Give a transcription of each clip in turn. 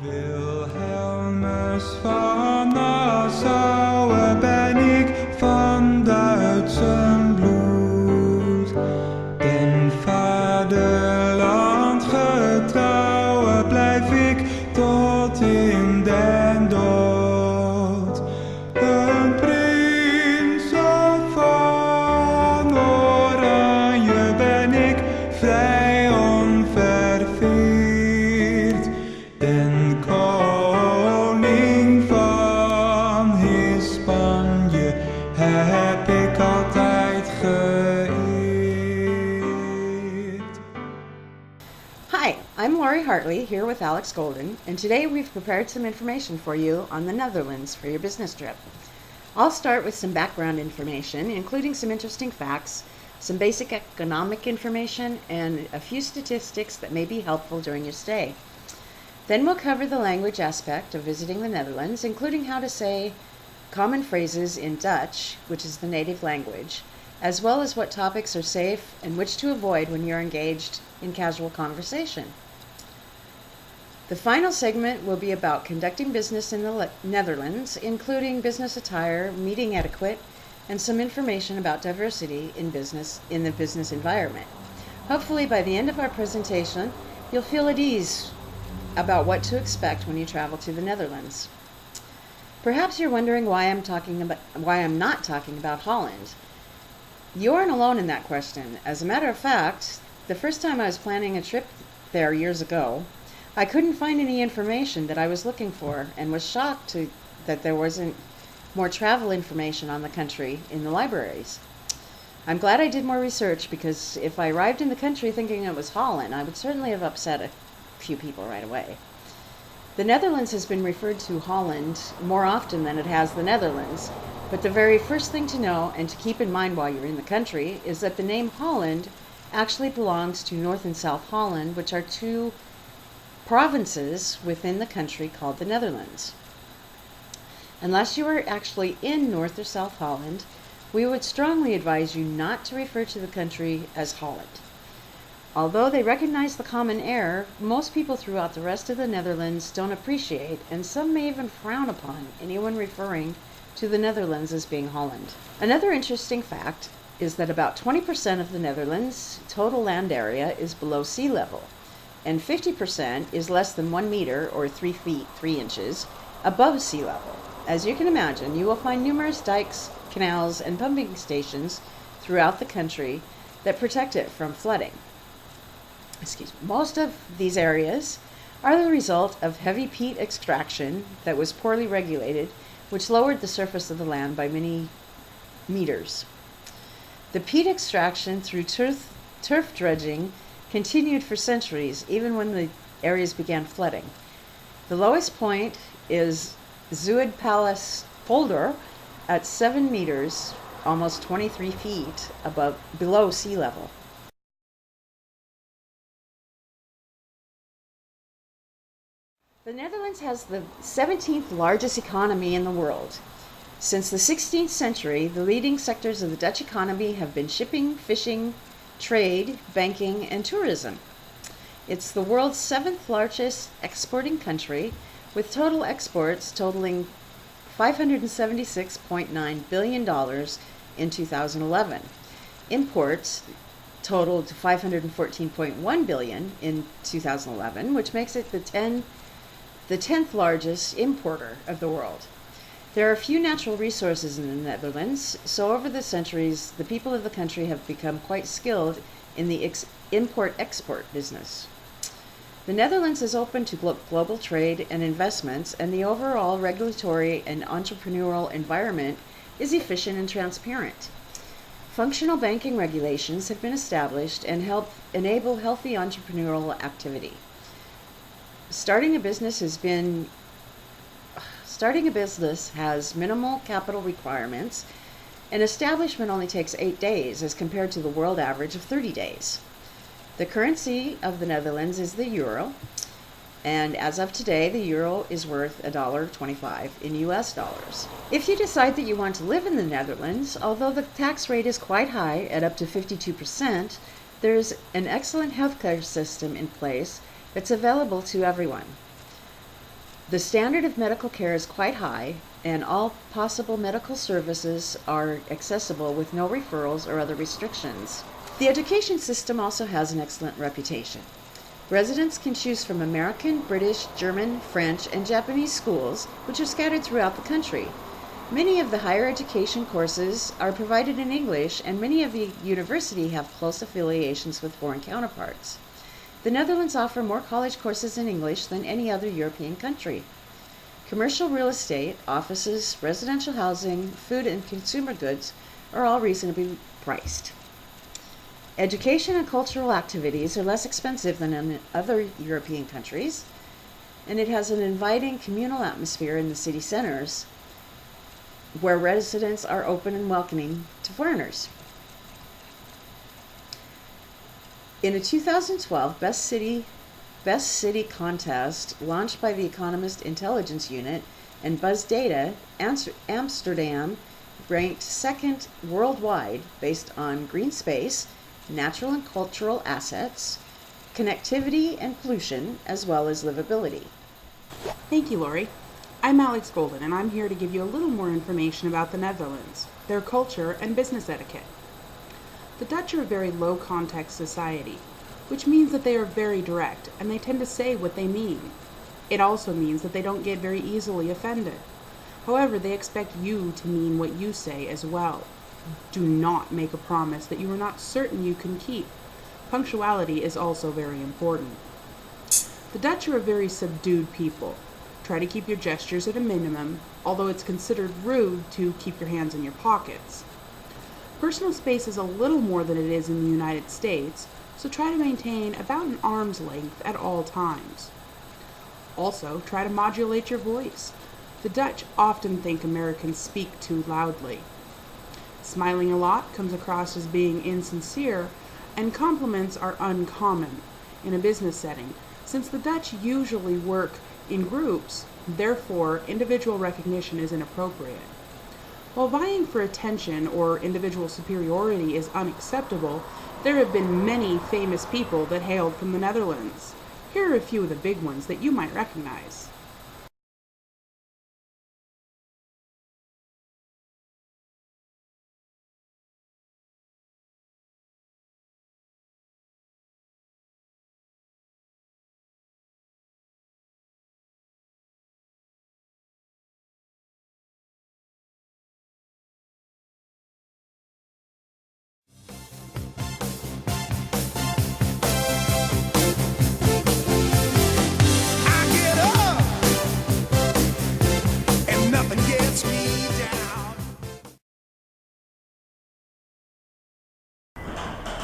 Wilhelmus van Nassau ben ik van Duitsen bloed. Den vaderland getrouw blijf ik tot in den dood. Een prins van Oranje ben ik vrij onverveerd. Den koning van Hispanje heb ik altijd geëerd. Hi, I'm Lori Hartley here with Alex Golden, and today we've prepared some information for you on the Netherlands for your business trip. I'll start with some background information, including some interesting facts, some basic economic information, and a few statistics that may be helpful during your stay. Then we'll cover the language aspect of visiting the Netherlands, including how to say common phrases in Dutch, which is the native language, as well as what topics are safe and which to avoid when you're engaged in casual conversation. The final segment will be about conducting business in the Netherlands, including business attire, meeting etiquette, and some information about diversity in the business environment. Hopefully by the end of our presentation, you'll feel at ease about what to expect when you travel to the Netherlands. Perhaps you're wondering why I'm not talking about Holland. You aren't alone in that question. As a matter of fact, the first time I was planning a trip there years ago, I couldn't find any information that I was looking for and was shocked that there wasn't more travel information on the country in the libraries. I'm glad I did more research, because if I arrived in the country thinking it was Holland, I would certainly have upset a few people right away. The Netherlands has been referred to Holland more often than it has the Netherlands, but the very first thing to know and to keep in mind while you're in the country is that the name Holland actually belongs to North and South Holland, which are two provinces within the country called the Netherlands. Unless you are actually in North or South Holland, we would strongly advise you not to refer to the country as Holland. Although they recognize the common error, most people throughout the rest of the Netherlands don't appreciate, and some may even frown upon, anyone referring to the Netherlands as being Holland. Another interesting fact is that about 20% of the Netherlands' total land area is below sea level, and 50% is less than 1 meter, or 3 feet 3 inches, above sea level. As you can imagine, you will find numerous dikes, canals, and pumping stations throughout the country that protect it from flooding. Most of these areas are the result of heavy peat extraction that was poorly regulated, which lowered the surface of the land by many meters. The peat extraction through turf dredging continued for centuries, even when the areas began flooding. The lowest point is Zuidpalace Polder at 7 meters, almost 23 feet below sea level. The Netherlands has the 17th largest economy in the world. Since the 16th century, the leading sectors of the Dutch economy have been shipping, fishing, trade, banking, and tourism. It's the world's 7th largest exporting country, with total exports totaling $576.9 billion in 2011. Imports totaled $514.1 billion in 2011, which makes it the 10th largest importer of the world. There are few natural resources in the Netherlands, so over the centuries, the people of the country have become quite skilled in the import-export business. The Netherlands is open to global trade and investments, and the overall regulatory and entrepreneurial environment is efficient and transparent. Functional banking regulations have been established and help enable healthy entrepreneurial activity. Starting a business has minimal capital requirements, and establishment only takes 8 days as compared to the world average of 30 days. The currency of the Netherlands is the euro, and as of today, the euro is worth $1.25 in US dollars. If you decide that you want to live in the Netherlands, although the tax rate is quite high at up to 52%, there's an excellent healthcare system in place that's available to everyone. The standard of medical care is quite high, and all possible medical services are accessible with no referrals or other restrictions. The education system also has an excellent reputation. Residents can choose from American, British, German, French, and Japanese schools, which are scattered throughout the country. Many of the higher education courses are provided in English, and many of the universities have close affiliations with foreign counterparts. The Netherlands offer more college courses in English than any other European country. Commercial real estate, offices, residential housing, food and consumer goods are all reasonably priced. Education and cultural activities are less expensive than in other European countries, and it has an inviting communal atmosphere in the city centers, where residents are open and welcoming to foreigners. In a 2012 Best City contest launched by the Economist Intelligence Unit and Buzz Data, Amsterdam ranked second worldwide based on green space, natural and cultural assets, connectivity and pollution, as well as livability. Thank you, Lori. I'm Alex Golden, and I'm here to give you a little more information about the Netherlands, their culture, and business etiquette. The Dutch are a very low-context society, which means that they are very direct, and they tend to say what they mean. It also means that they don't get very easily offended. However, they expect you to mean what you say as well. Do not make a promise that you are not certain you can keep. Punctuality is also very important. The Dutch are a very subdued people. Try to keep your gestures at a minimum, although it's considered rude to keep your hands in your pockets. Personal space is a little more than it is in the United States, so try to maintain about an arm's length at all times. Also, try to modulate your voice. The Dutch often think Americans speak too loudly. Smiling a lot comes across as being insincere, and compliments are uncommon in a business setting, since the Dutch usually work in groups, therefore individual recognition is inappropriate. While vying for attention or individual superiority is unacceptable, there have been many famous people that hailed from the Netherlands. Here are a few of the big ones that you might recognize. I get up and nothing gets me down.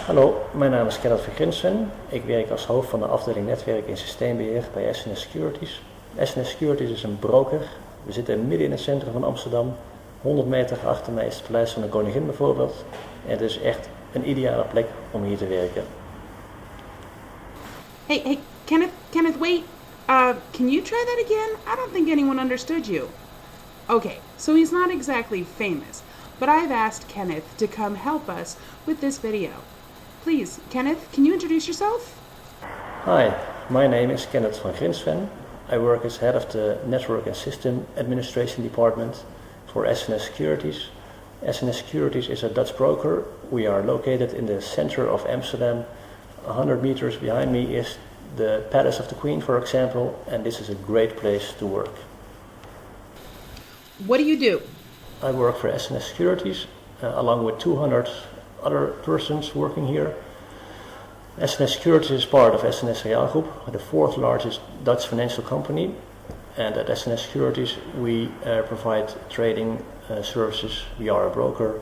Hallo, mijn naam is Kenneth van Grinsven. Ik werk als hoofd van de afdeling netwerk en systeembeheer bij SNS Securities. SNS Securities is een broker. We zitten midden in het centrum van Amsterdam. 100 meter achter mij is het Paleis van de Koningin bijvoorbeeld. En het is echt een ideale plek om hier te werken. Hey, Kenneth, wait. Can you try that again? I don't think anyone understood you. Okay, so he's not exactly famous, but I've asked Kenneth to come help us with this video. Please, Kenneth, can you introduce yourself? Hi, my name is Kenneth van Grinsven. I work as head of the Network and System Administration Department for SNS Securities. SNS Securities is a Dutch broker. We are located in the center of Amsterdam. 100 meters behind me is the Palace of the Queen, for example, and this is a great place to work. What do you do? I work for SNS Securities, along with 200 other persons working here. SNS Securities is part of SNS Real Group, the fourth largest Dutch financial company. And at SNS Securities we provide trading services. We are a broker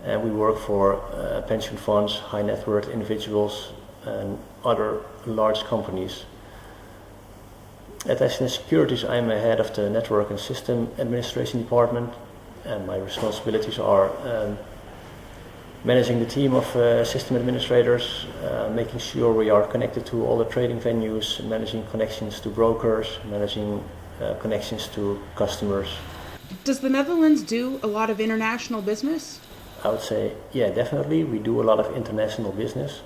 and we work for pension funds, high net worth individuals and other large companies. At SNS Securities I am a head of the Network and System Administration Department, and my responsibilities are managing the team of system administrators, making sure we are connected to all the trading venues, managing connections to brokers, managing connections to customers. Does the Netherlands do a lot of international business? I would say, yeah, definitely. We do a lot of international business.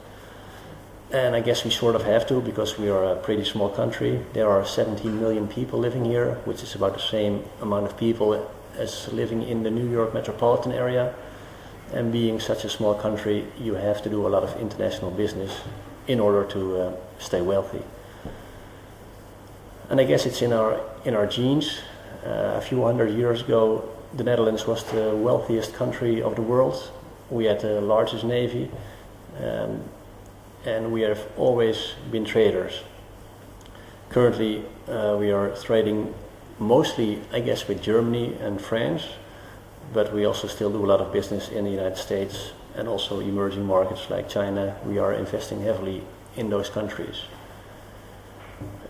And I guess we sort of have to, because we are a pretty small country. There are 17 million people living here, which is about the same amount of people as living in the New York metropolitan area. And being such a small country, you have to do a lot of international business in order to stay wealthy. And I guess it's in our genes. A few hundred years ago, the Netherlands was the wealthiest country of the world. We had the largest navy, and we have always been traders. Currently, we are trading mostly, I guess, with Germany and France, but we also still do a lot of business in the United States and also emerging markets like China. We are investing heavily in those countries.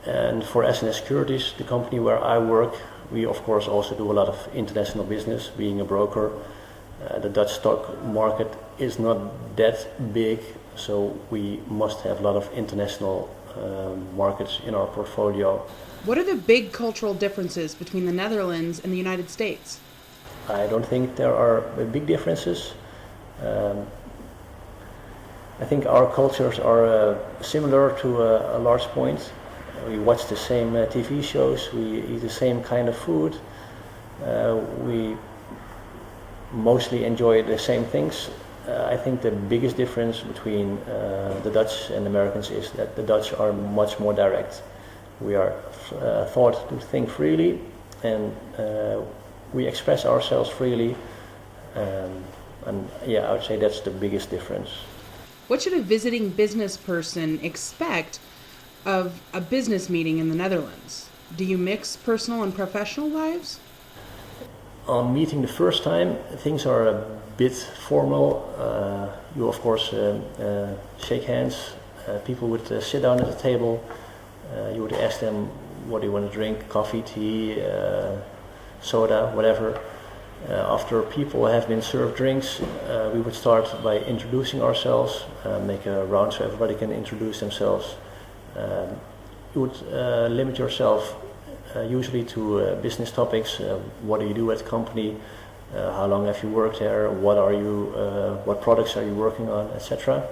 And for S&S Securities, the company where I work, we of course also do a lot of international business, being a broker. The Dutch stock market is not that big, so we must have a lot of international markets in our portfolio. What are the big cultural differences between the Netherlands and the United States? I don't think there are big differences. I think our cultures are similar to a large point. We watch the same TV shows, we eat the same kind of food, we mostly enjoy the same things. I think the biggest difference between the Dutch and Americans is that the Dutch are much more direct. We are thought to think freely, and we express ourselves freely, and yeah, I would say that's the biggest difference. What should a visiting business person expect of a business meeting in the Netherlands? Do you mix personal and professional lives? On meeting the first time, things are a bit formal. You of course shake hands. People would sit down at the table. You would ask them what do you want to drink, coffee, tea, soda, whatever. After people have been served drinks, we would start by introducing ourselves, make a round so everybody can introduce themselves. You would limit yourself usually to business topics. What do you do at the company? How long have you worked there? What products are you working on, etc.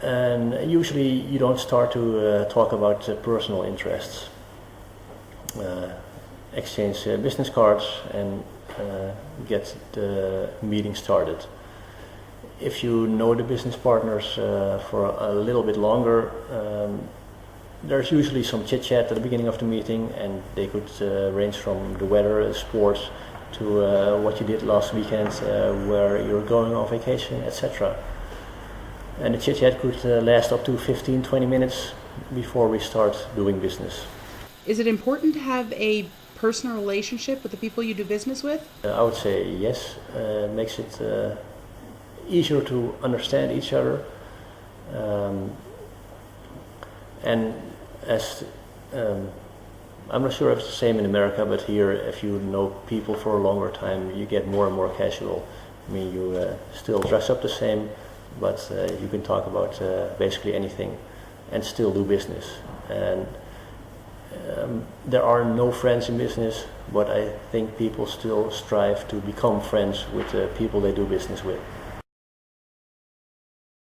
And usually you don't start to talk about personal interests. Exchange business cards and get the meeting started. If you know the business partners for a little bit longer, there's usually some chit-chat at the beginning of the meeting, and they could range from the weather, sports, to what you did last weekend, where you're going on vacation, etc. And the chit-chat could last up to 15-20 minutes before we start doing business. Is it important to have a personal relationship with the people you do business with? I would say yes. It makes it easier to understand each other. And as I'm not sure if it's the same in America, but here, if you know people for a longer time, you get more and more casual. I mean, you still dress up the same, but you can talk about basically anything and still do business. And there are no friends in business, but I think people still strive to become friends with the people they do business with.